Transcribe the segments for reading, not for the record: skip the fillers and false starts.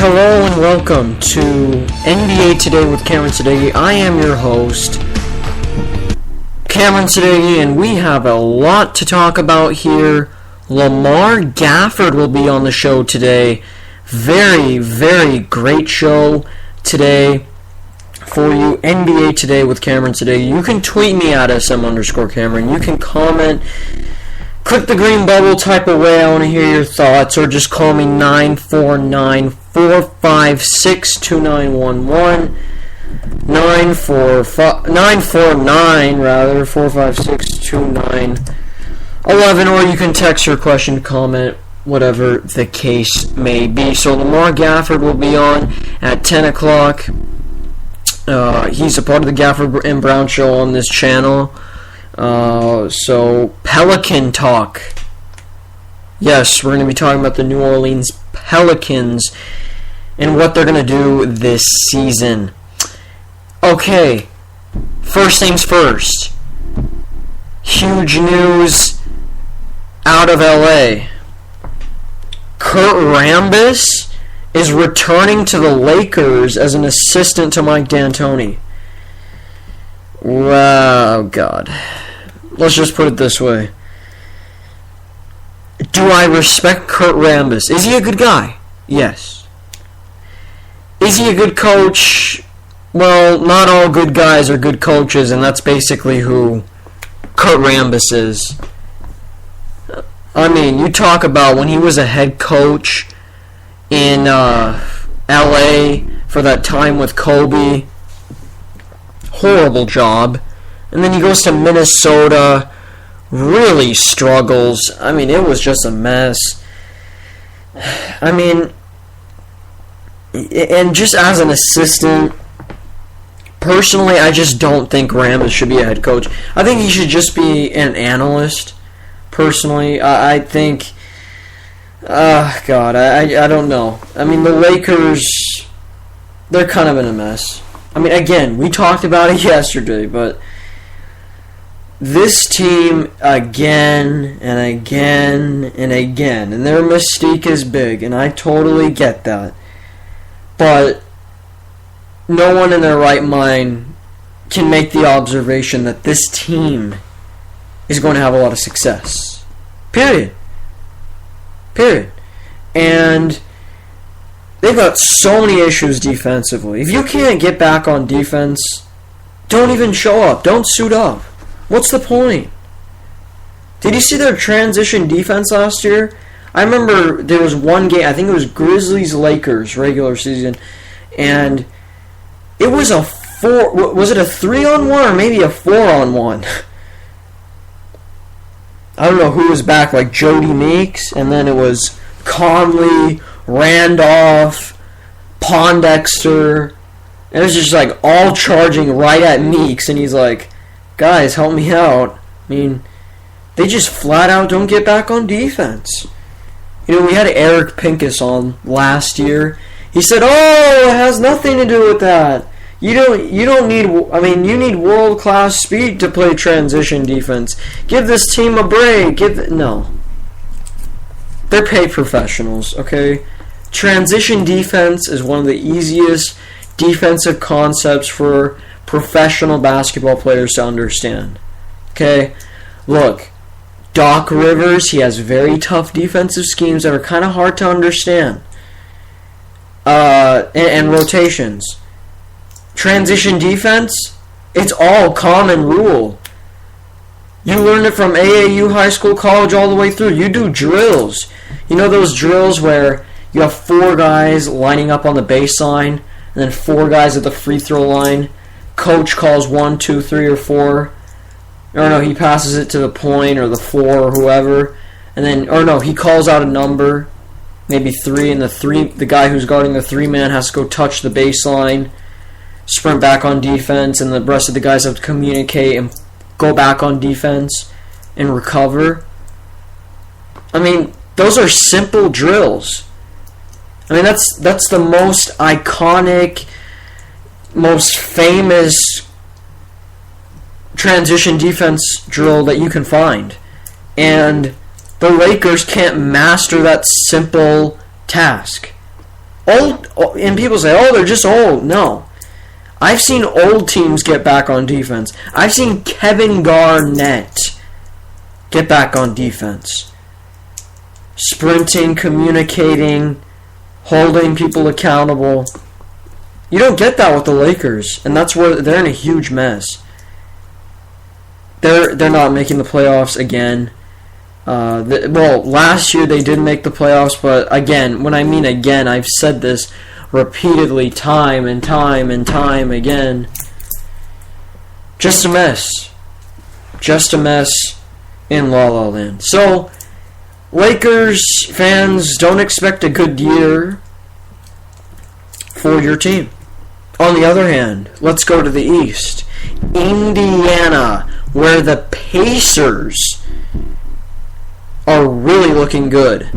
Hello and welcome to NBA Today with Cameron Sadeghi. I am your host, Cameron Sadeghi, and we have a lot to talk about here. Lamar Gafford will be on the show today. Very, very great show today for you. NBA Today with Cameron Sadeghi. You can tweet me at SM_Cameron. You can comment. Click the green bubble, type away, I want to hear your thoughts, or just call me 949-456-2911, 949-456-2911, or you can text your question, comment, whatever the case may be. So Lamar Gafford will be on at 10 o'clock. He's a part of the Gafford and Brown Show on this channel. So Pelican talk. Yes, we're going to be talking about the New Orleans Pelicans and what they're going to do this season. Okay, first things first. Huge news out of LA. Kurt Rambis is returning to the Lakers as an assistant to Mike D'Antoni. Wow, God. Let's just put it this way. Do I respect Kurt Rambis? Is he a good guy? Yes. Is he a good coach? Well, not all good guys are good coaches, and that's basically who Kurt Rambis is. I mean, you talk about when he was a head coach in LA for that time with Kobe. Horrible job. And then he goes to Minnesota, really struggles. I mean, it was just a mess. I mean, and just as an assistant, personally, I just don't think Rambis should be a head coach. I think he should just be an analyst, personally. I think, God, I don't know. I mean, the Lakers, they're kind of in a mess. I mean, again, we talked about it yesterday, but this team again and again and again, and their mystique is big, and I totally get that. But no one in their right mind can make the observation that this team is going to have a lot of success. Period. And they've got so many issues defensively. If you can't get back on defense, don't even show up. Don't suit up. What's the point? Did you see their transition defense last year? I remember there was one game, I think it was Grizzlies-Lakers regular season, and it was a 3-on-1 or maybe a 4-on-1? I don't know who was back, like Jody Meeks, and then it was Conley, Randolph, Pondexter. It was just like all charging right at Meeks, and he's like, guys, help me out. I mean, they just flat out don't get back on defense. You know, we had Eric Pincus on last year. He said, "Oh, it has nothing to do with that. You don't need. I mean, you need world-class speed to play transition defense. Give this team a break. No, they're paid professionals. Okay, transition defense is one of the easiest defensive concepts for professional basketball players to understand. Okay, look, Doc Rivers, he has very tough defensive schemes that are kind of hard to understand. And rotations. Transition defense, it's all common rule. You learned it from AAU, high school, college, all the way through. You do drills. You know those drills where you have 4 guys lining up on the baseline and then 4 guys at the free throw line. Coach calls 1, 2, 3, or 4. Or no, he passes it to the point or the 4 or whoever. And then, or no, he calls out a number, maybe 3, and the guy who's guarding the 3-man has to go touch the baseline, sprint back on defense, and the rest of the guys have to communicate and go back on defense and recover. I mean, those are simple drills. I mean, that's the most iconic, most famous transition defense drill that you can find. And the Lakers can't master that simple task. Old, and people say, oh, they're just old. No. I've seen old teams get back on defense. I've seen Kevin Garnett get back on defense. Sprinting, communicating, holding people accountable. You don't get that with the Lakers, and that's where they're in a huge mess. They're not making the playoffs again. Last year they did make the playoffs, but again, when I mean again, I've said this repeatedly, time and time and time again. Just a mess. Just a mess in La La Land. So, Lakers fans, don't expect a good year for your team. On the other hand, let's go to the East. Indiana, where the Pacers are really looking good.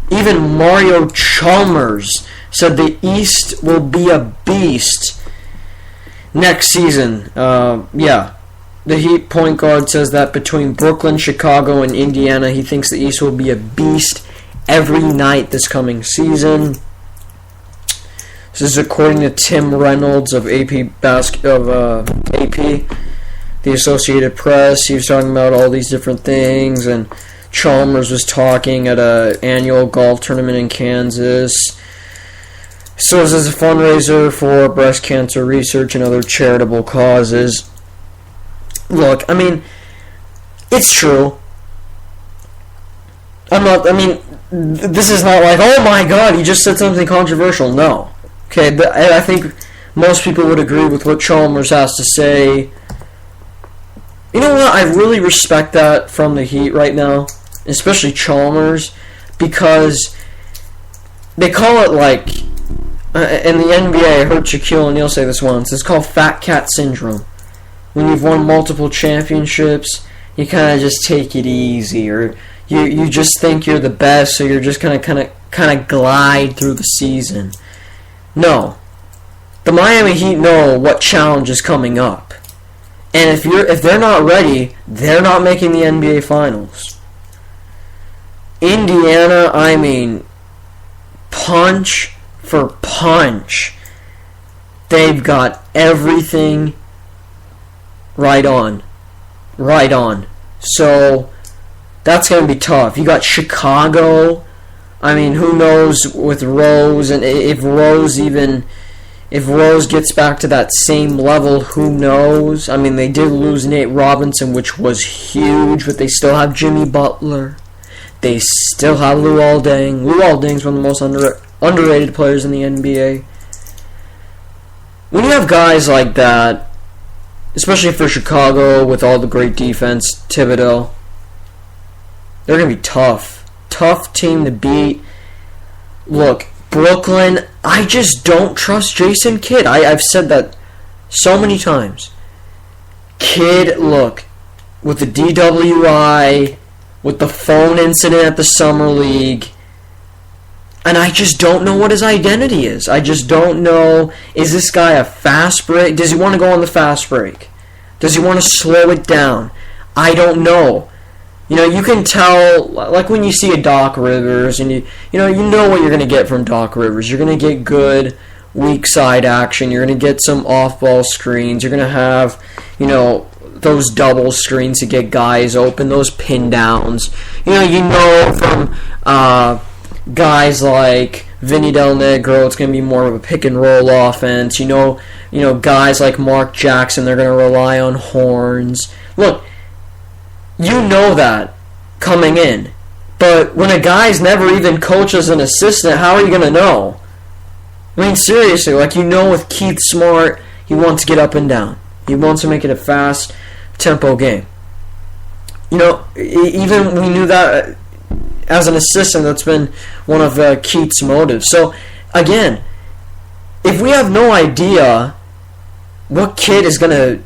Even Mario Chalmers said the East will be a beast next season. The Heat point guard says that between Brooklyn, Chicago, and Indiana, he thinks the East will be a beast every night this coming season. This is according to Tim Reynolds of AP, the Associated Press. He was talking about all these different things, and Chalmers was talking at an annual golf tournament in Kansas. So this is a fundraiser for breast cancer research and other charitable causes. Look, I mean, it's true. This is not like, oh my god, he just said something controversial. No. Okay, I think most people would agree with what Chalmers has to say. You know what? I really respect that from the Heat right now, especially Chalmers, because they call it like, in the NBA, I heard Shaquille O'Neal say this once, it's called Fat Cat Syndrome. When you've won multiple championships, you kind of just take it easy, or you just think you're the best, so you're just kind of glide through the season. No, the Miami Heat know what challenge is coming up, and if they're not ready, they're not making the NBA Finals. Indiana, I mean, punch for punch, they've got everything right on. So that's going to be tough. You got Chicago. I mean, who knows with Rose, and if Rose gets back to that same level, who knows? I mean, they did lose Nate Robinson, which was huge, but they still have Jimmy Butler. They still have Luol Deng. Luol Deng's one of the most underrated players in the NBA. When you have guys like that, especially for Chicago with all the great defense, Thibodeau, they're going to be tough. Tough team to beat. Look, Brooklyn, I just don't trust Jason Kidd. I've said that so many times. Kidd, look, with the DWI, with the phone incident at the Summer League, and I just don't know what his identity is. I just don't know, is this guy a fast break? Does he want to go on the fast break? Does he want to slow it down? I don't know. You know, you can tell, like when you see a Doc Rivers, and you know what you're going to get from Doc Rivers. You're going to get good weak side action. You're going to get some off-ball screens. You're going to have, those double screens to get guys open, those pin downs. You know from guys like Vinny Del Negro, it's going to be more of a pick-and-roll offense. You know, guys like Mark Jackson, they're going to rely on horns. Look, you know that coming in. But when a guy's never even coached as an assistant, how are you going to know? I mean, seriously, with Keith Smart, he wants to get up and down. He wants to make it a fast tempo game. Even we knew that as an assistant, that's been one of Keith's motives. So, again, if we have no idea what Kidd is going to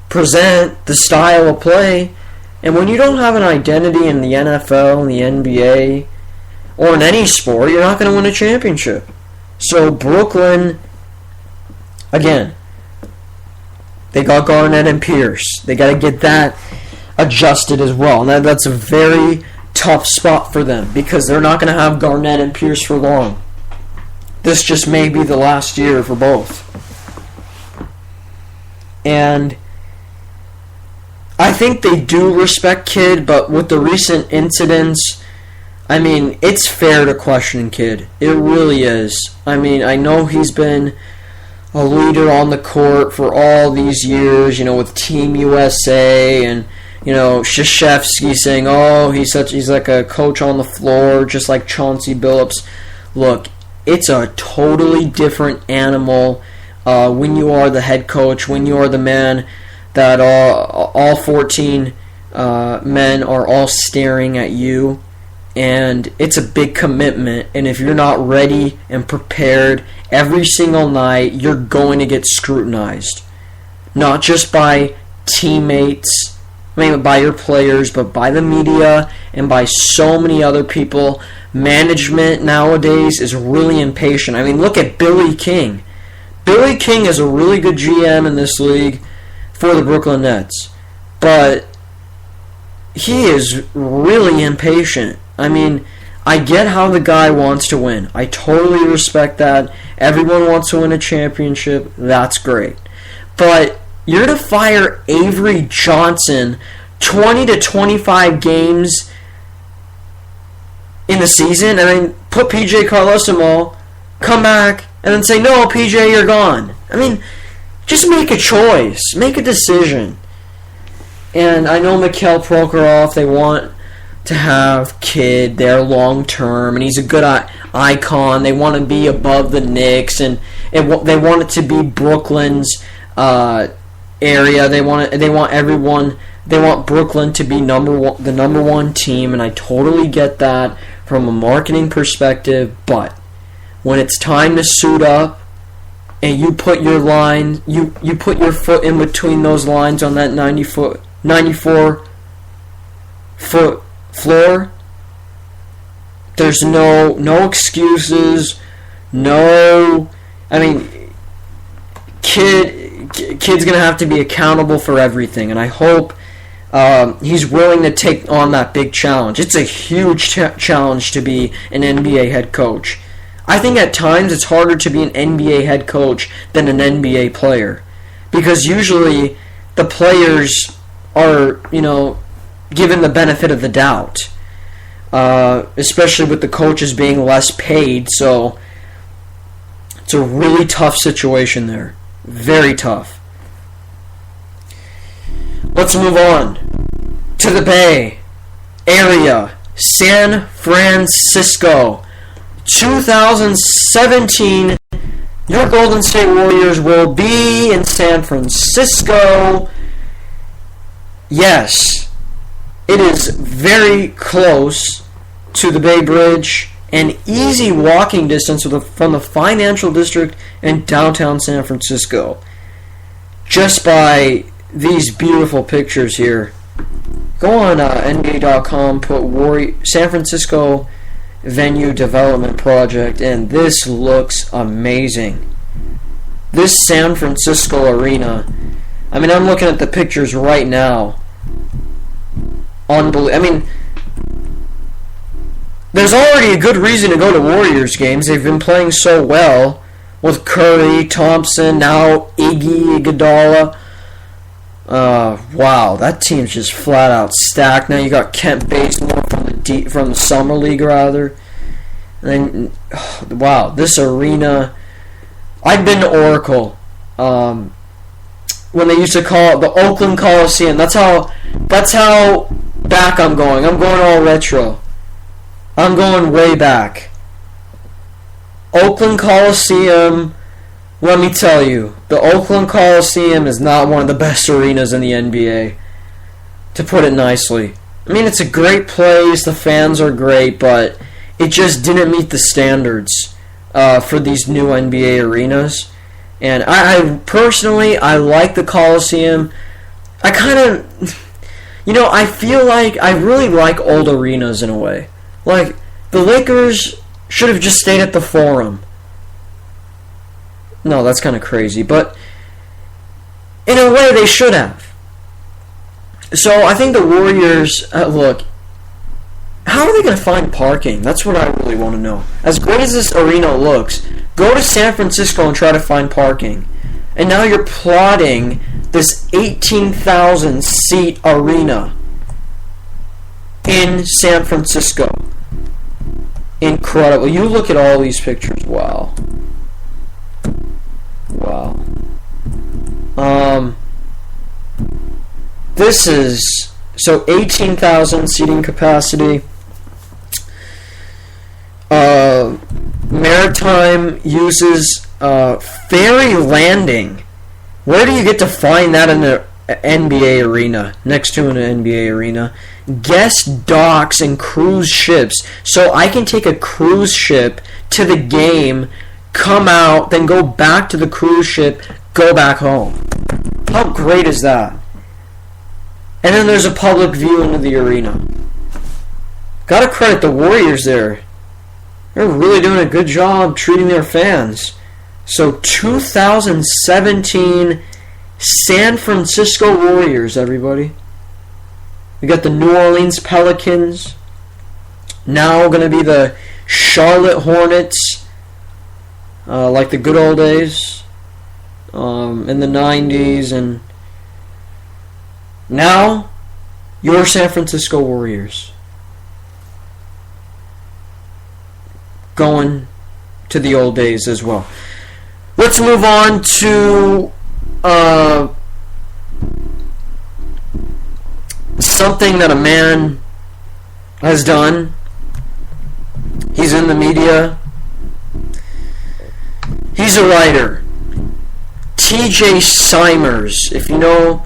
present the style of play, and when you don't have an identity in the NFL, in the NBA, or in any sport, you're not going to win a championship. So Brooklyn, again, they got Garnett and Pierce. They got to get that adjusted as well. And that's a very tough spot for them because they're not going to have Garnett and Pierce for long. this just may be the last year for both. And I think they do respect Kidd, but with the recent incidents, I mean, it's fair to question Kidd. It really is. I mean, I know he's been a leader on the court for all these years, with Team USA, and Krzyzewski saying, "Oh, he's like a coach on the floor, just like Chauncey Billups." Look, it's a totally different animal when you are the head coach, when you are the man that all 14 men are all staring at you, and it's a big commitment. And if you're not ready and prepared every single night, you're going to get scrutinized, not just by teammates, by your players, but by the media and by so many other people. Management nowadays is really impatient. I mean, look at Billy King. Billy King is a really good GM in this league for the Brooklyn Nets, but he is really impatient. I mean, I get how the guy wants to win. I totally respect that. Everyone wants to win a championship. That's great. But you're to fire Avery Johnson 20 to 25 games in the season, and then put PJ Carlesimo, come back, and then say, "No, PJ, you're gone." I mean, just make a choice. Make a decision. And I know Mikhail Prokhorov, they want to have Kidd there long term, and he's a good icon. They want to be above the Knicks, and they want it to be Brooklyn's area. They want Brooklyn to be the number one team, and I totally get that from a marketing perspective. But when it's time to suit up, and you put your line, you put your foot in between those lines on that 94 foot floor, there's no excuses. Kid's gonna have to be accountable for everything, and I hope he's willing to take on that big challenge. It's a huge challenge to be an NBA head coach. I think at times it's harder to be an NBA head coach than an NBA player, because usually the players are, given the benefit of the doubt, especially with the coaches being less paid. So it's a really tough situation there. Very tough. Let's move on to the Bay Area. San Francisco. 2017, your Golden State Warriors will be in San Francisco. Yes, it is very close to the Bay Bridge, and easy walking distance from the financial district in downtown San Francisco. Just by these beautiful pictures here. Go on NBA.com, put San Francisco Venue Development Project, and this looks amazing. This San Francisco arena, I mean, I'm looking at the pictures right now. Unbelievable. There's already a good reason to go to Warriors games. They've been playing so well with Curry, Thompson, now Iggy Iguodala. Wow, that team's just flat out stacked. Now you got Kent Bazemore from the Summer League, rather. And then, wow, this arena. I've been to Oracle. When they used to call it the Oakland Coliseum. That's how back I'm going. I'm going all retro. I'm going way back. Oakland Coliseum. Let me tell you, the Oakland Coliseum is not one of the best arenas in the NBA, to put it nicely. I mean, it's a great place, the fans are great, but it just didn't meet the standards for these new NBA arenas. And I personally, I like the Coliseum. I kind of, I feel like I really like old arenas in a way. Like, the Lakers should have just stayed at the Forum. No, that's kind of crazy, but in a way they should have. So I think the Warriors, look, how are they going to find parking? That's what I really want to know. As great as this arena looks, Go to San Francisco and try to find parking. And now you're plotting this 18,000 seat arena in San Francisco. Incredible. You look at all these pictures. Wow. Wow. This is, so 18,000 seating capacity. Maritime uses ferry landing. Where do you get to find that in an NBA arena, next to an NBA arena? Guest docks and cruise ships. So I can take a cruise ship to the game, come out, then go back to the cruise ship, go back home. How great is that? And then there's a public view into the arena. Gotta credit the Warriors there. They're really doing a good job treating their fans. So 2017 San Francisco Warriors, everybody. We got the New Orleans Pelicans. Now going to be the Charlotte Hornets. Like the good old days. In the 90s. And now, your San Francisco Warriors. Going to the old days as well. Let's move on to something that a man has done. He's in the media. He's a writer. TJ Simers. If you know,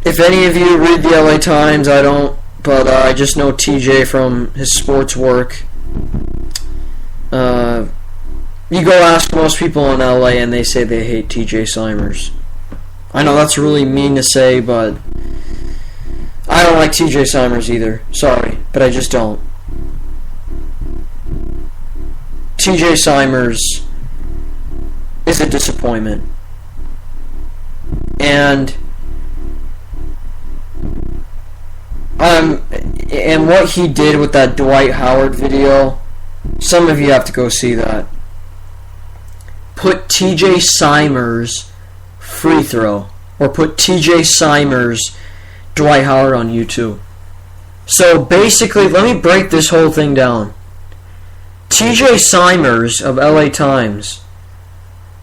if any of you read the LA Times, I don't, but I just know TJ from his sports work. You go ask most people in LA and they say they hate TJ Simers. I know that's really mean to say, but I don't like TJ Simers either. Sorry, but I just don't. TJ Simers is a disappointment. And what he did with that Dwight Howard video, some of you have to go see that. Put TJ Simers free throw, or put TJ Simers Dwight Howard on YouTube. So basically, let me break this whole thing down. TJ Simers of LA Times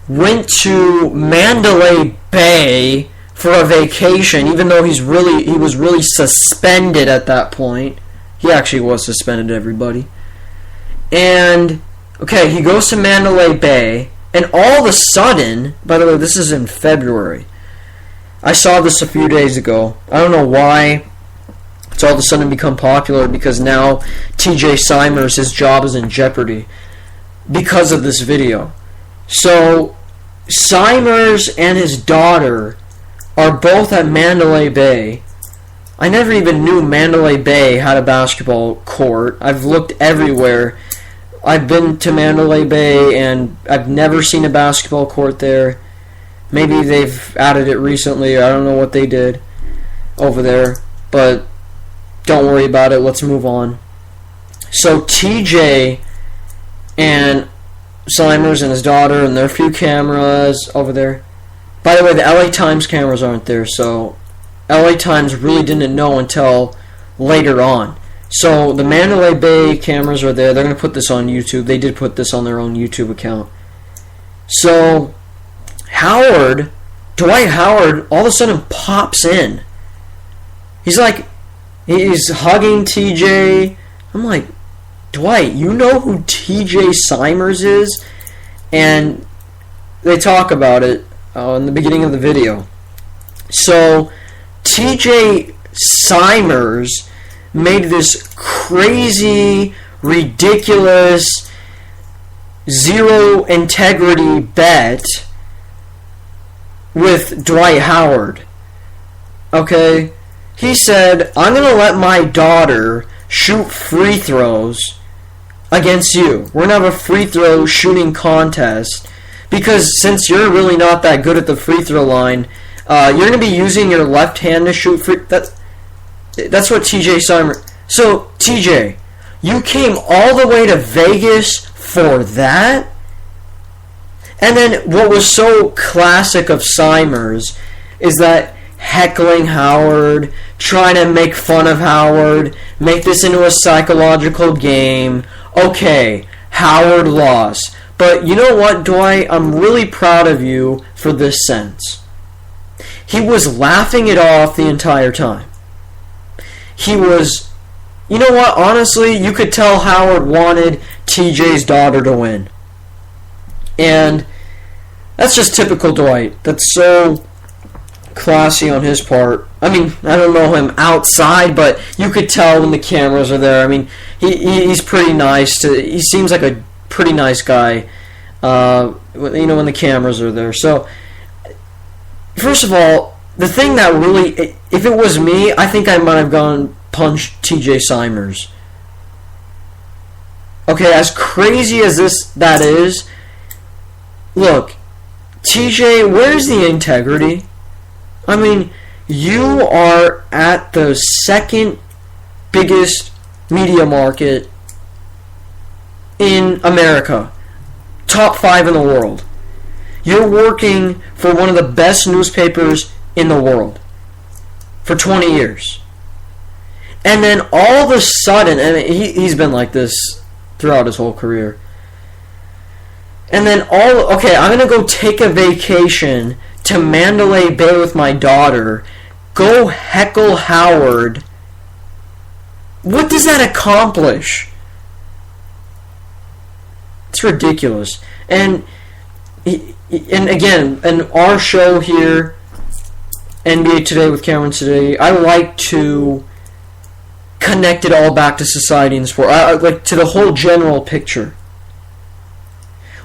went to Mandalay Bay for a vacation, even though he was really suspended at that point. He actually was suspended, everybody. And okay, he goes to Mandalay Bay, and all of a sudden, by the way, this is in February. I saw this a few days ago. I don't know why it's all of a sudden become popular, because now TJ Simers, his job is in jeopardy because of this video. So Simers and his daughter are both at Mandalay Bay. I never even knew Mandalay Bay had a basketball court. I've looked everywhere. I've been to Mandalay Bay and I've never seen a basketball court there. Maybe they've added it recently. I don't know what they did over there, but don't worry about it. Let's move on. So TJ and Simers and his daughter and their few cameras over there. By the way, the LA Times cameras aren't there, so LA Times really didn't know until later on. So the Mandalay Bay cameras are there. They're going to put this on YouTube. They did put this on their own YouTube account. So Dwight Howard, all of a sudden pops in. He's hugging TJ. I'm like, Dwight, you know who TJ Simers is? And they talk about it in the beginning of the video. So TJ Simers made this crazy, ridiculous, zero integrity bet with Dwight Howard. Okay? He said, I'm going to let my daughter shoot free throws against you. We're going to have a free throw shooting contest, because since you're really not that good at the free throw line, you're going to be using your left hand to shoot free. That's what TJ Simers. So TJ, you came all the way to Vegas, for that? And then what was so classic of Simers is that heckling Howard, trying to make fun of Howard, make this into a psychological game. Okay, Howard lost. But you know what, Dwight? I'm really proud of you for this sense. He was laughing it off the entire time. He was... You know what? Honestly, you could tell Howard wanted TJ's daughter to win. And that's just typical Dwight. That's so classy on his part. I mean, I don't know him outside, but you could tell when the cameras are there. I mean, he's pretty nice. He seems like a pretty nice guy, when the cameras are there. So, first of all, the thing that really, if it was me, I think I might have gone punched TJ Simers. Okay, as crazy as that is, look, TJ, where's the integrity? I mean, you are at the second biggest media market in America. Top 5 in the world. You're working for one of the best newspapers in the world for 20 years. And then all of a sudden, and he's been like this throughout his whole career. And then I'm going to go take a vacation to Mandalay Bay with my daughter. Go heckle Howard. What does that accomplish? It's ridiculous. And again, in our show here, NBA Today with Cameron Sadeghi, I like to connect it all back to society and sport. Like to the whole general picture.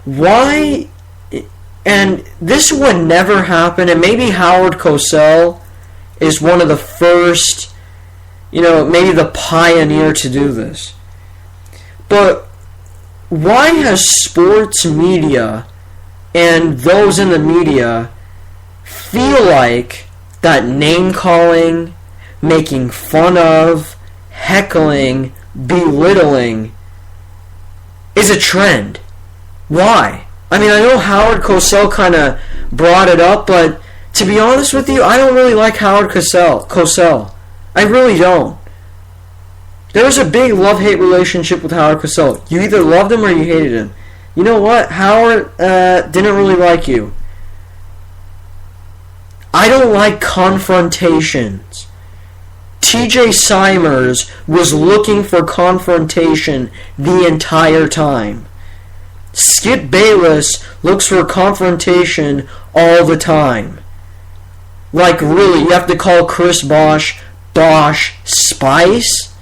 Why? And this would never happen, and maybe Howard Cosell is one of the first, maybe the pioneer to do this. But why has sports media and those in the media feel like that name-calling, making fun of, heckling, belittling is a trend? Why? I mean, I know Howard Cosell kind of brought it up, but to be honest with you, I don't really like Howard Cosell. I really don't. There was a big love-hate relationship with Howard Cosell. You either loved him or you hated him. You know what? Howard didn't really like you. I don't like confrontations. TJ Simers was looking for confrontation the entire time. Skip Bayless looks for confrontation all the time. Like, really, you have to call Chris Bosh Spice?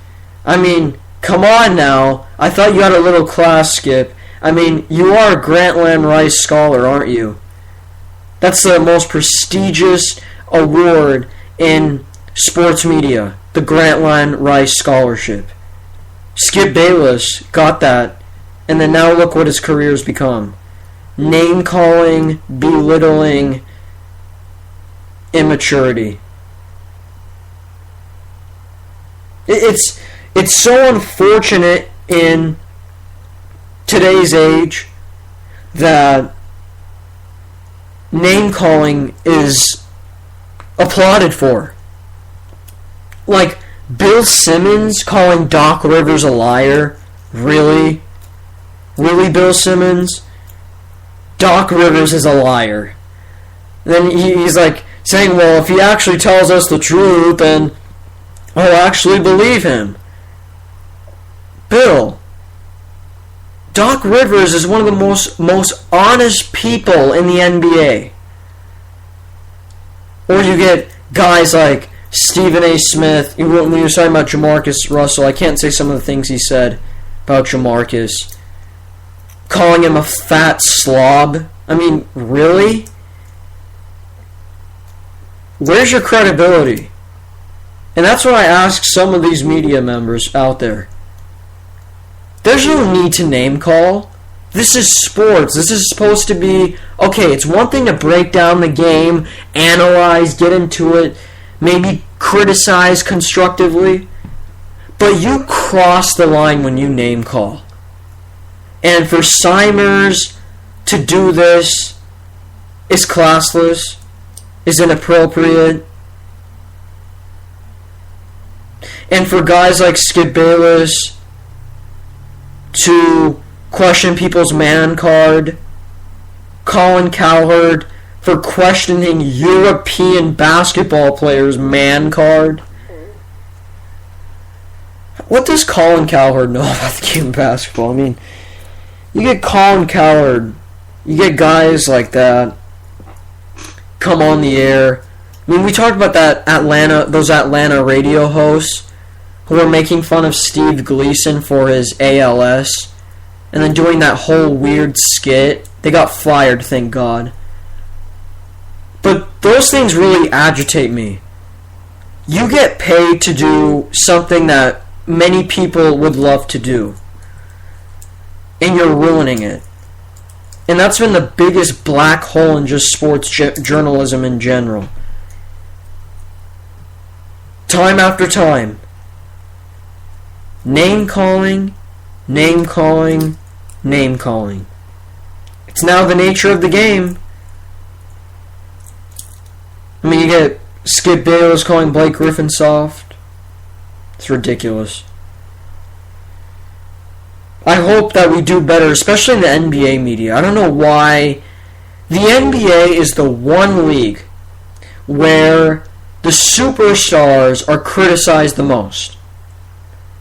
I mean, come on now. I thought you had a little class, Skip. I mean, you are a Grantland Rice Scholar, aren't you? That's the most prestigious award in sports media, the Grantland Rice Scholarship. Skip Bayless got that, and then now look what his career has become. Name-calling, belittling, immaturity. It's so unfortunate in today's age that name-calling is applauded for. Like, Bill Simmons calling Doc Rivers a liar? Really? Really, Bill Simmons? Doc Rivers is a liar. Then he's like saying, well, if he actually tells us the truth, then I'll actually believe him. Bill, Doc Rivers is one of the most honest people in the NBA. Or you get guys like Stephen A. Smith. When you were talking about Jamarcus Russell, I can't say some of the things he said about Jamarcus. Calling him a fat slob. I mean, really? Where's your credibility? And that's what I ask some of these media members out there. There's no need to name call. This is sports. This is supposed to be, okay, it's one thing to break down the game, analyze, get into it, maybe criticize constructively, but you cross the line when you name call. And for Simers to do this is classless, is inappropriate. And for guys like Skip Bayless to question people's man card, Colin Cowherd for questioning European basketball players' man card. What does Colin Cowherd know about the game of basketball? I mean, you get Colin Cowherd, you get guys like that come on the air. I mean, we talked about those Atlanta radio hosts who were making fun of Steve Gleason for his ALS, and then doing that whole weird skit. They got fired, thank God. But those things really agitate me. You get paid to do something that many people would love to do, and you're ruining it. And that's been the biggest black hole in just sports journalism in general. Time after time. Name calling, name calling, name calling. It's now the nature of the game. I mean, you get Skip Bayless calling Blake Griffin soft. It's ridiculous. I hope that we do better, especially in the NBA media. I don't know why. The NBA is the one league where the superstars are criticized the most.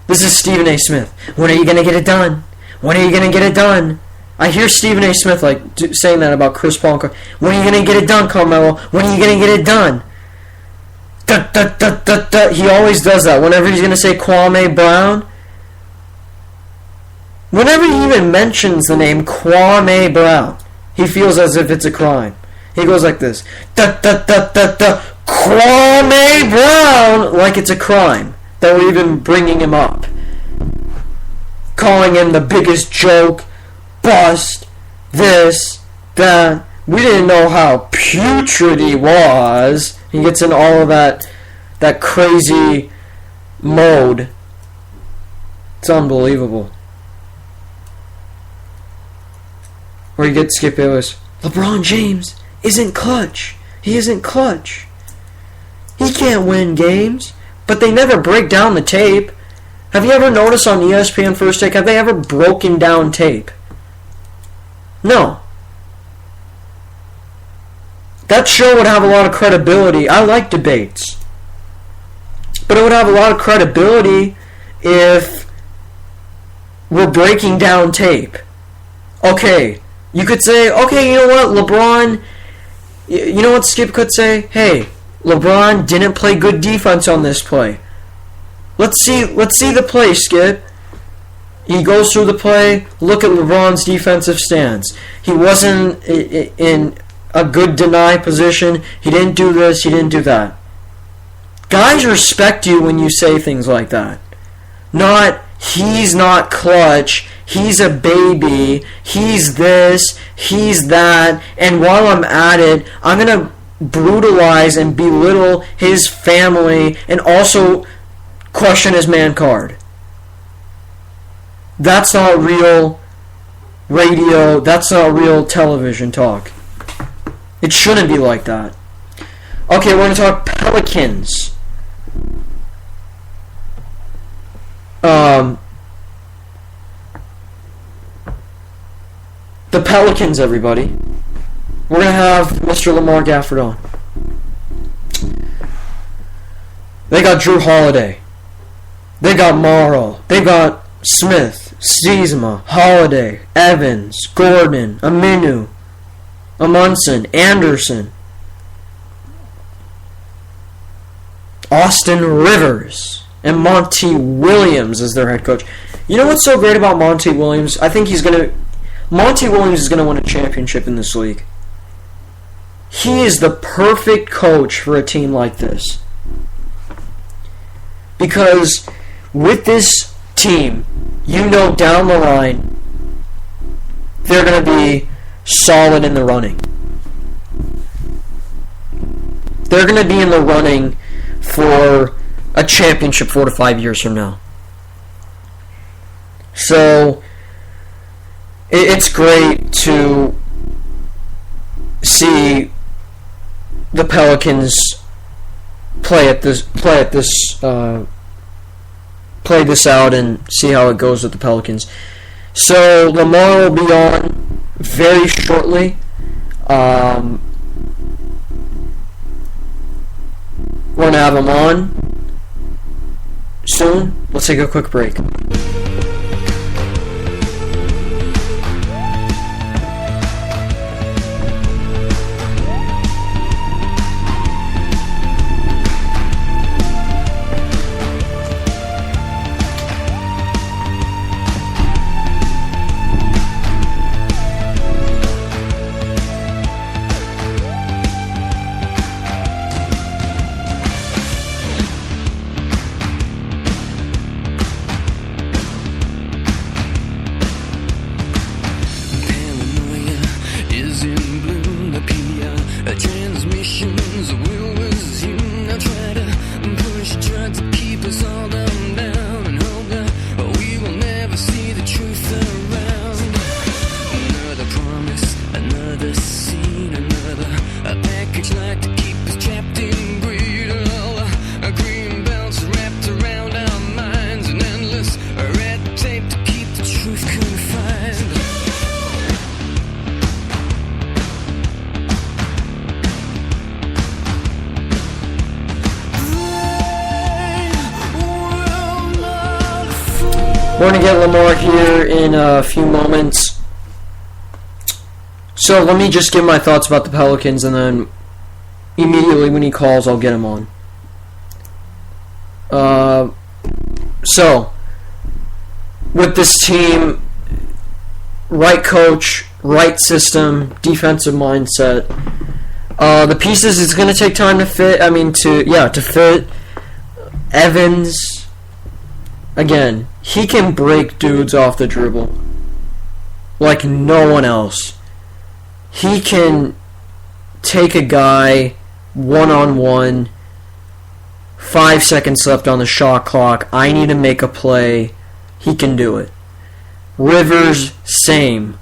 This is Stephen A. Smith. When are you going to get it done? When are you going to get it done? I hear Stephen A. Smith saying that about Chris Paul. When are you going to get it done, Carmelo? When are you going to get it done? He always does that. Whenever he's going to say Kwame Brown, whenever he even mentions the name Kwame Brown, he feels as if it's a crime. He goes like this. Kwame Brown! Like it's a crime that we're even bringing him up. Calling him the biggest joke, bust, this, that. We didn't know how putrid he was. He gets in all of that crazy mode. It's unbelievable. Or you get Skip Bayless. LeBron James isn't clutch. He isn't clutch. He can't win games. But they never break down the tape. Have you ever noticed on ESPN First Take, have they ever broken down tape? No. That show would have a lot of credibility. I like debates. But it would have a lot of credibility if we're breaking down tape. Okay, you could say, okay, you know what, LeBron, you know what Skip could say? Hey, LeBron didn't play good defense on this play. Let's see the play, Skip. He goes through the play. Look at LeBron's defensive stance. He wasn't in a good deny position. He didn't do this. He didn't do that. Guys respect you when you say things like that. Not, he's not clutch. He's a baby. He's this. He's that. And while I'm at it, I'm going to brutalize and belittle his family and also question his man card. That's not real radio. That's not real television talk. It shouldn't be like that. Okay, we're going to talk Pelicans. The Pelicans, everybody. We're going to have Mr. Lamar Gafford on. They got Drew Holiday. They got Morrow. They got Smith, Siezema, Holiday, Evans, Gordon, Aminu, Amundsen, Anderson, Austin Rivers, and Monty Williams as their head coach. You know what's so great about Monty Williams? I think Monty Williams is going to win a championship in this league. He is the perfect coach for a team like this. Because with this team, you know down the line, they're going to be solid in the running. They're going to be in the running for a championship 4 to 5 years from now. So, it's great to see the Pelicans play this out and see how it goes with the Pelicans. So Lamar will be on very shortly. We're gonna have him on soon. Let's take a quick break. We're going to get Lamar here in a few moments. So let me just give my thoughts about the Pelicans, and then immediately when he calls, I'll get him on. So, with this team, right coach, right system, defensive mindset, the pieces, it's going to take time to fit. To fit. Evans, again, he can break dudes off the dribble like no one else. He can take a guy one-on-one, 5 seconds left on the shot clock, I need to make a play, he can do it. Rivers, same.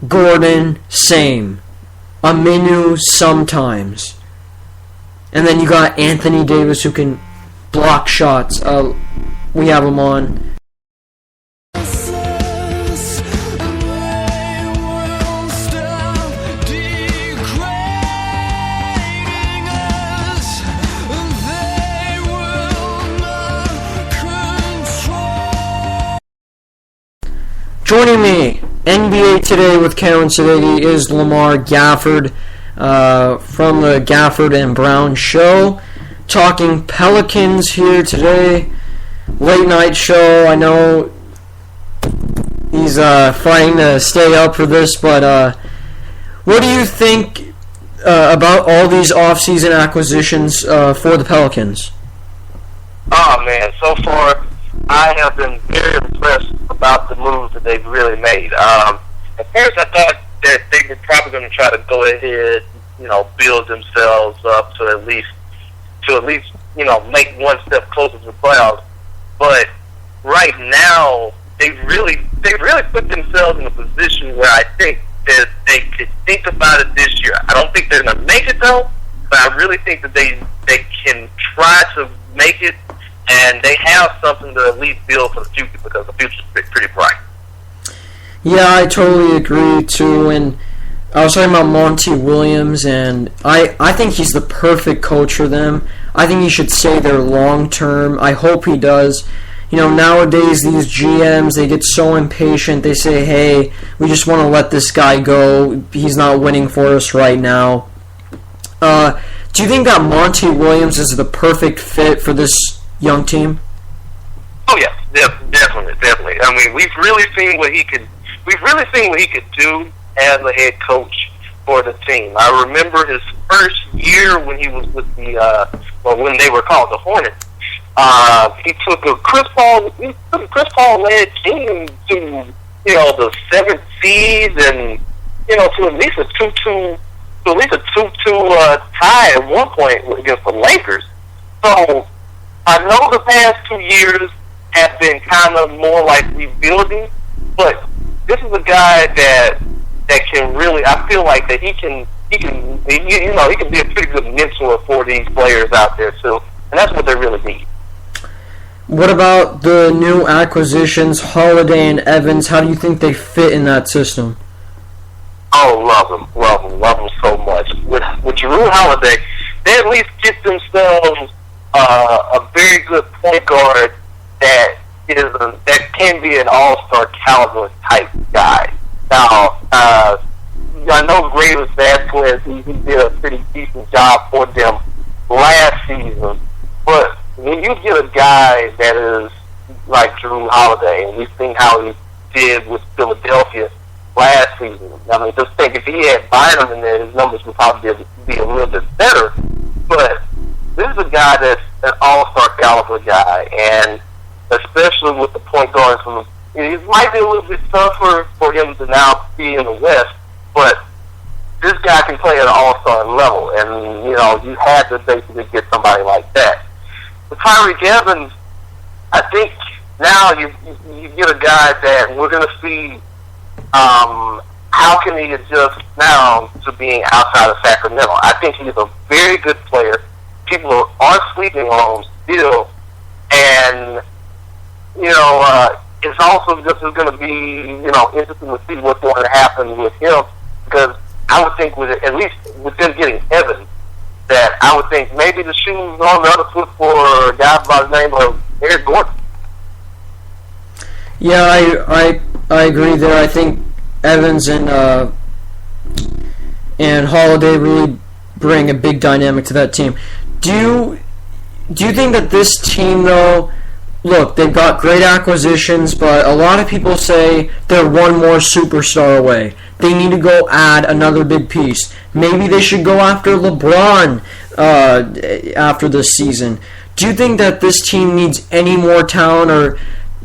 Gordon, same. Aminu, sometimes. And then you got Anthony Davis, who can block shots. We have him on. Joining me, NBA Today with Cameron Sadeghi, is Lamar Gafford from the Gafford and Brown Show. Talking Pelicans here today. Late night show. I know he's fighting to stay up for this, but what do you think about all these off-season acquisitions for the Pelicans? Oh man, so far I have been very impressed about the moves that they've really made. At first I thought that they were probably going to try to go ahead, build themselves up to at least make one step closer to the playoffs. But right now, they've really put themselves in a position where I think that they could think about it this year. I don't think they're going to make it though, but I really think that they can try to make it, and they have something to at least build for the future, because the future's pretty bright. Yeah, I totally agree too. And I was talking about Monty Williams, and I think he's the perfect coach for them. I think he should stay there long term. I hope he does. Nowadays these GMs, they get so impatient. They say, hey, we just want to let this guy go. He's not winning for us right now. Do you think that Monty Williams is the perfect fit for this young team? Oh yeah, definitely. I mean, we've really seen what he could do as a head coach for the team. I remember his first year when he was with when they were called the Hornets. He took a Chris Paul led team to the 7th seed, and to at least a 2-2 tie at one point against the Lakers. So I know the past 2 years have been kind of more like rebuilding, But this is a guy that can really, I feel like that he can be a pretty good mentor for these players out there too, and that's what they really need. What about the new acquisitions, Holiday and Evans? How do you think they fit in that system? Oh, love them so much. With Jrue Holiday, they at least get themselves a very good point guard that can be an all-star caliber type guy. Now, I know Gray Vasquez, he did a pretty decent job for them last season, but when you get a guy that is like Jrue Holiday, and we've seen how he did with Philadelphia last season. I mean, just think if he had Bynum in there, his numbers would probably be a little bit better. But this is a guy that's an all-star caliber guy, and especially with the point guards from, it might be a little bit tougher for him to now be in the West, but this guy can play at an all-star level, and you had to basically get somebody like that. With Tyreek Evans, I think now you get a guy that we're going to see how can he adjust now to being outside of Sacramento. I think he's a very good player. People are sleeping on him still, and it's also just going to be interesting to see what's going to happen with him, because I would think at least with them getting Evans, that I would think maybe the shoes on the other foot for a guy by the name of Eric Gordon. Yeah, I agree there. I think Evans and Holiday really bring a big dynamic to that team. Do you think that this team, though, look, they've got great acquisitions, but a lot of people say they're one more superstar away. They need to go add another big piece. Maybe they should go after LeBron after this season. Do you think that this team needs any more talent, or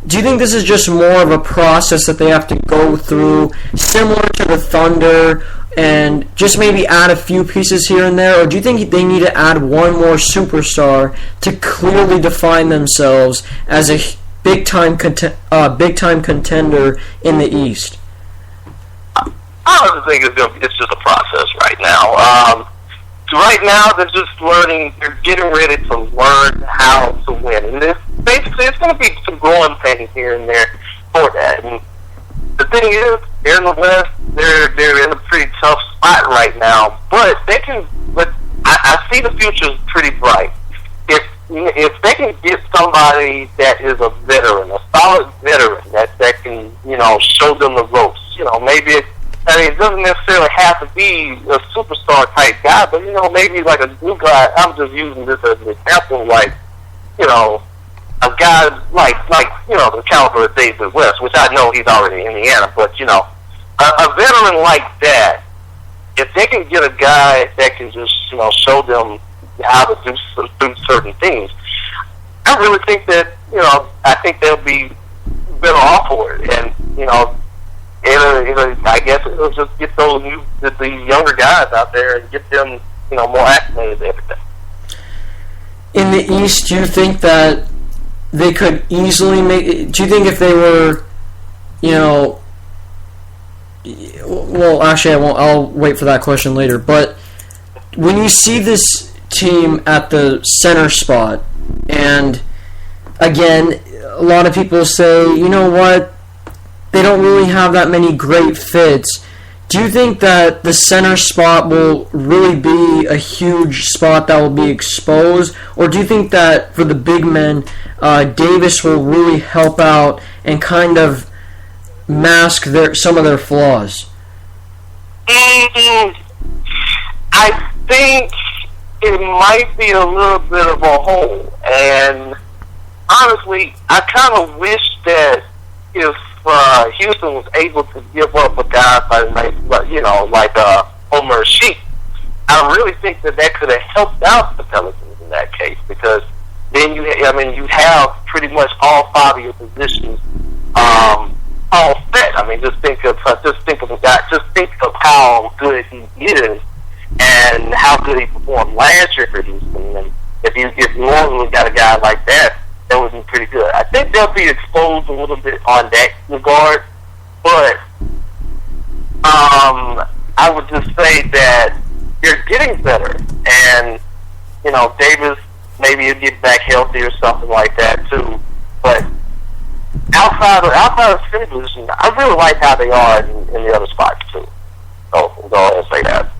do you think this is just more of a process that they have to go through, similar to the Thunder, and just maybe add a few pieces here and there? Or do you think they need to add one more superstar to clearly define themselves as a big-time contender in the East? I don't think it's just a process right now. Right now, they're just learning. They're getting ready to learn how to win, and it's going to be some growing pains here and there for that. And the thing is, they're in the West. They're in a pretty tough spot right now, but they can. But I see the future is pretty bright. If they can get somebody that is a veteran, a solid veteran that can show them the ropes. Maybe it doesn't necessarily have to be a superstar type guy, but maybe like a new guy. I'm just using this as an example, like a guy like the caliber of David West, which I know he's already in Indiana, but a veteran like that, if they can get a guy that can just show them how to do certain things, I really think that I think they'll be better off for it, and I guess it'll just get the younger guys out there and get them more acclimated to everything. In the East, do you think that they could easily make? Do you think if they were, well, actually, I won't. I'll wait for that question later. But when you see this team at the center spot, and again, a lot of people say, you know what, they don't really have that many great fits. Do you think that the center spot will really be a huge spot that will be exposed? Or do you think that for the big men, Davis will really help out and kind of mask some of their flaws? I think it might be a little bit of a hole. And honestly, I kind of wish that if Houston was able to give up a guy like Omer Sheik, I really think that could have helped out the Pelicans in that case, because then you have pretty much all five of your positions all set. I mean, just think of the guy. Just think of how good he is and how good he performed last year for Houston. And if you normally got a guy like that would be pretty good. I think they'll be exposed a little bit on that regard, But I would just say that they're getting better, and Davis maybe he'll get back healthy or something like that too. But outside of center position, I really like how they are in the other spots too. So I'll go ahead and say that.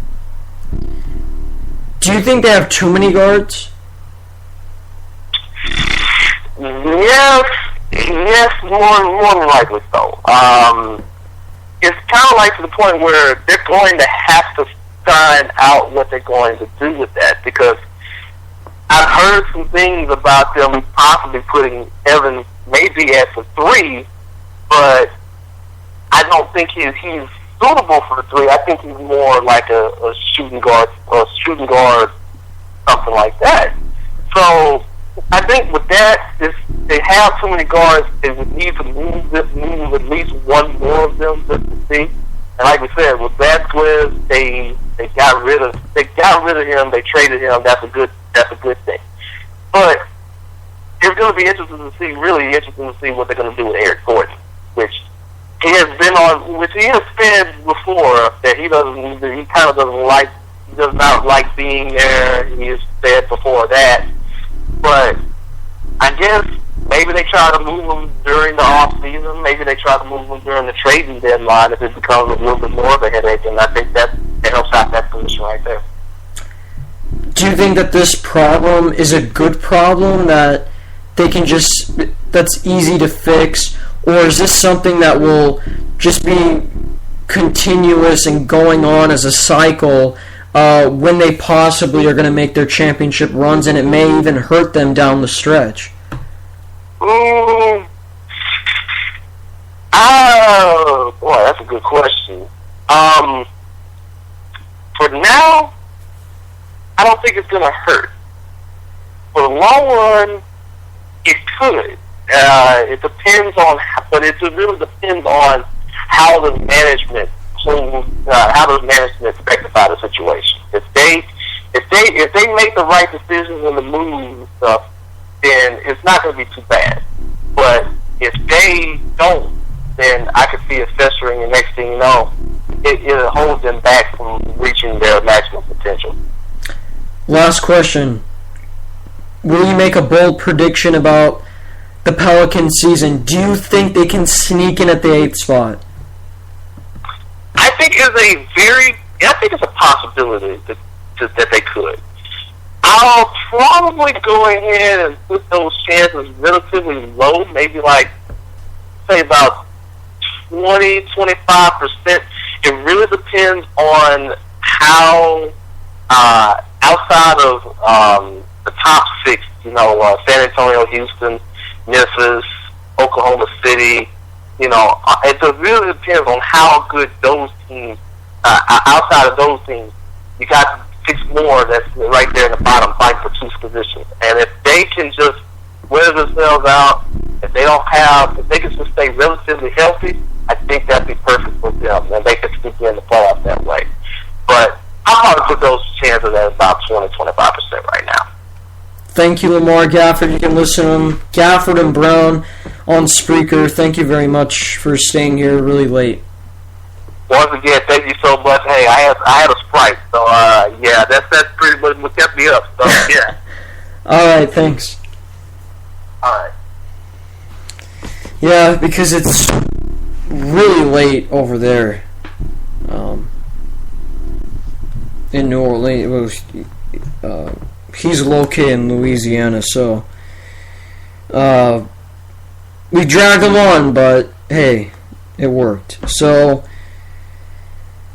Do you think they have too many guards? Yes, more than likely so. It's kind of like to the point where they're going to have to find out what they're going to do with that, because I've heard some things about them possibly putting Evans maybe at the 3, but I don't think he's suitable for the 3. I think he's more like a shooting guard, something like that. So I think with that, if they have too many guards, they would need to move at least one more of them just to see. And like we said, with Vasquez, they got rid of him. They traded him. That's a good thing. But it's going to be really interesting to see what they're going to do with Eric Gordon, which he has said before that he does not like being there. He has said before that. But I guess maybe they try to move him during the off season. Maybe they try to move him during the trading deadline if it becomes a little bit more of a headache. And I think that helps out that position right there. Do you think that this problem is a good problem that that's easy to fix, or is this something that will just be continuous and going on as a cycle when they possibly are going to make their championship runs, and it may even hurt them down the stretch? Oh, boy, that's a good question. For now, I don't think it's going to hurt. For the long run, it could. It depends on, but it really depends on how the management rectify the situation. If they make the right decisions and the moves and stuff, then it's not going to be too bad. But if they don't, then I could see it festering, and next thing you know, it holds them back from reaching their maximum potential. Last question. Will you make a bold prediction about the Pelicans season? Do you think they can sneak in at the 8th spot? I think it's a possibility that they could. I'll probably go ahead and put those chances relatively low, maybe say about 20-25%. It really depends on how outside of the top 6, San Antonio, Houston, Memphis, Oklahoma City, it really depends on how good those teams, outside of those teams, you got 6 more that's right there in the bottom, fight for 2 positions. And if they can just wear themselves out, if they can just stay relatively healthy, I think that'd be perfect for them, and they could sneak in the playoffs that way. But I'll probably put those chances at about 20-25% right now. Thank you, Lamar Gafford. You can listen to him, Gafford and Brown, on Spreaker. Thank you very much for staying here really late. Once again, thank you so much. Hey, I had a Sprite, so yeah, that's pretty much what kept me up. So yeah. All right, thanks. All right. Yeah, because it's really late over there in New Orleans. He's located in Louisiana, so we dragged him on, but hey, it worked. So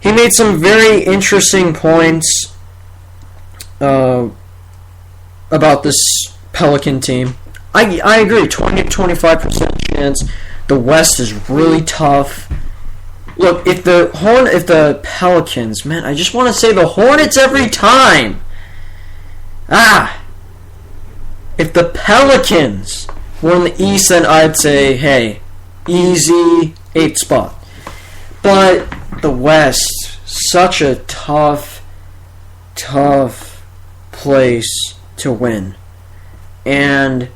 he made some very interesting points about this Pelican team. I agree, 20-25% chance. The West is really tough. Look, if the Pelicans, man, I just want to say the Hornets every time. If the Pelicans were in the East, then I'd say, hey, easy 8th spot. But the West, such a tough place to win. And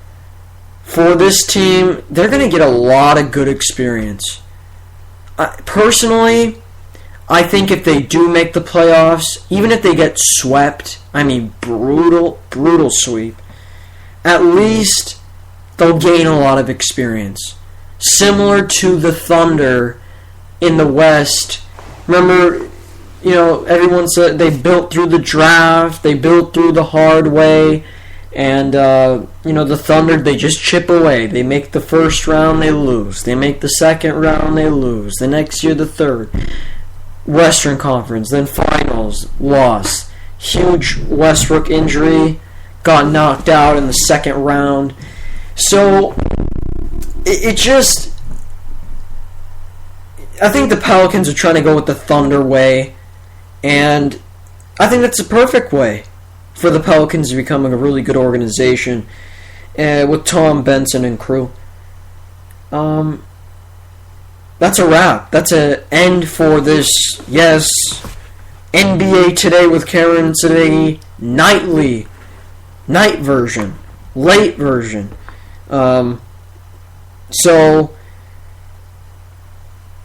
for this team, they're going to get a lot of good experience. personally, I think if they do make the playoffs, even if they get swept, I mean brutal sweep, at least they'll gain a lot of experience. Similar to the Thunder in the West. Remember, everyone said they built through the draft, they built through the hard way, and, the Thunder, they just chip away. They make the first round, they lose. They make the second round, they lose. The next year, the third. Western Conference, then Finals, loss. Huge Westbrook injury, got knocked out in the second round. So, it just... I think the Pelicans are trying to go with the Thunder way, and I think that's a perfect way for the Pelicans to become a really good organization with Tom Benson and crew. That's a wrap. That's an end for this, yes, NBA Today with Cameron Sadeghi night version, late version. So,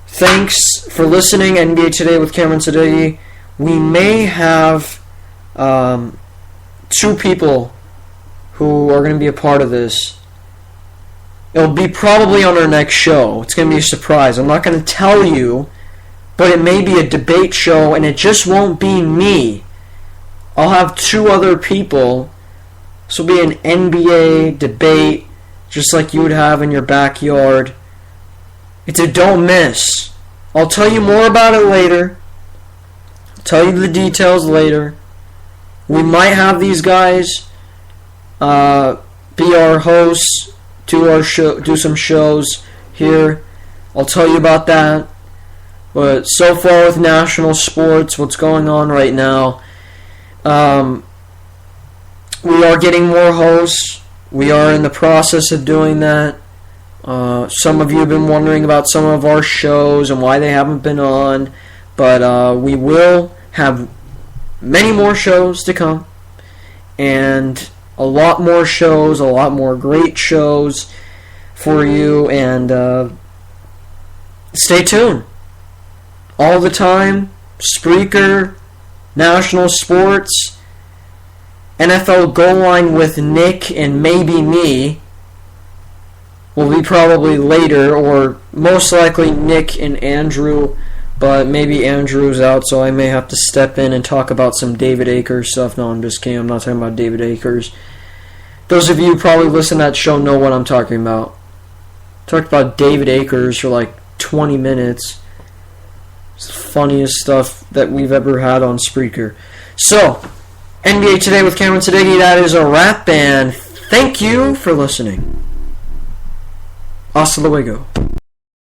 thanks for listening, NBA Today with Cameron Sadeghi. We may have 2 people who are going to be a part of this. It'll be probably on our next show. It's going to be a surprise. I'm not going to tell you, but it may be a debate show, and it just won't be me. I'll have 2 other people. This will be an NBA debate, just like you would have in your backyard. It's a don't miss. I'll tell you more about it later. I'll tell you the details later. We might have these guys be our hosts, do some shows here. I'll tell you about that. But so far with national sports, what's going on right now, we are getting more hosts. We are in the process of doing that. Some of you have been wondering about some of our shows and why they haven't been on. But we will have many more shows to come. And a lot more shows, a lot more great shows for you. And stay tuned. All the time, Spreaker, National Sports, NFL Goal Line with Nick and maybe me will be probably later, or most likely Nick and Andrew, but maybe Andrew's out, so I may have to step in and talk about some David Akers stuff. No, I'm just kidding. I'm not talking about David Akers. Those of you who probably listen to that show know what I'm talking about. Talked about David Akers for like 20 minutes. It's the funniest stuff that we've ever had on Spreaker. So, NBA Today with Cameron Sadeghi, that is a wrap, and thank you for listening. Hasta luego.